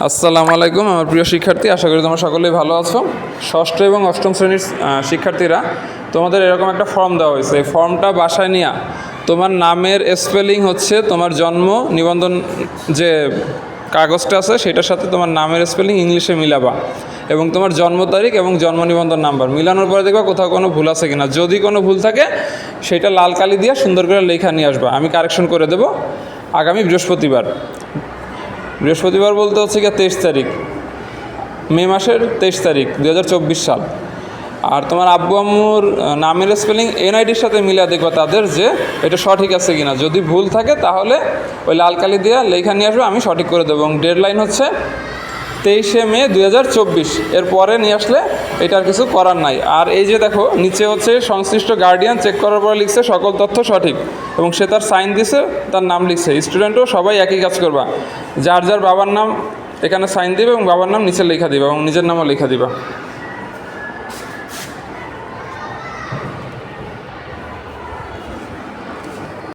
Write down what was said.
আসসালামু আলাইকুম আমার প্রিয় শিক্ষার্থী, আশা করি তোমরা সকলেই ভালো আছো। ষষ্ঠ এবং অষ্টম শ্রেণীর শিক্ষার্থীরা, তোমাদের এরকম একটা ফর্ম দেওয়া হয়েছে। এই ফর্মটা বাসায় নিয়ে তোমার নামের স্পেলিং হচ্ছে তোমার জন্ম নিবন্ধন যে কাগজটা আছে সেটার সাথে তোমার নামের স্পেলিং ইংলিশে মিলাবা এবং তোমার জন্ম তারিখ এবং জন্ম নিবন্ধন নাম্বার মিলানোর পরে দেখবা কোথাও কোনো ভুল আছে কিনা। যদি কোনো ভুল থাকে সেটা লাল কালি দিয়ে সুন্দর করে লেখা নিয়ে আসবা, আমি কারেকশন করে দেবো আগামী বৃহস্পতিবার বলতে হচ্ছে গিয়ে 23 তারিখ, মে মাসের 23 তারিখ 2024 সাল। আর তোমার আব্বু আম্মুর নামের স্পেলিং এনআইডির সাথে মিলিয়ে দেখবা তাদের যে এটা সঠিক আছে কিনা। যদি ভুল থাকে তাহলে ওই লাল কালি দিয়ে লেখা নিয়ে আসবে, আমি সঠিক করে দেবো। এবং ডেডলাইন হচ্ছে 23শে মে 2024, এর পরে নিয়ে আসলে এটা আর কিছু করার নাই। আর এই যে দেখো নিচে হচ্ছে সংশ্লিষ্ট গার্ডিয়ান চেক করার পরে লিখছে সকল তথ্য সঠিক এবং সে তার সাইন দিছে, তার নাম লিখছে। স্টুডেন্টও সবাই একই কাজ করবা, যার যার বাবার নাম এখানে সাইন দিবে এবং বাবার নাম নিচে লেখা দিবা এবং নিজের নামও লেখা দিবা।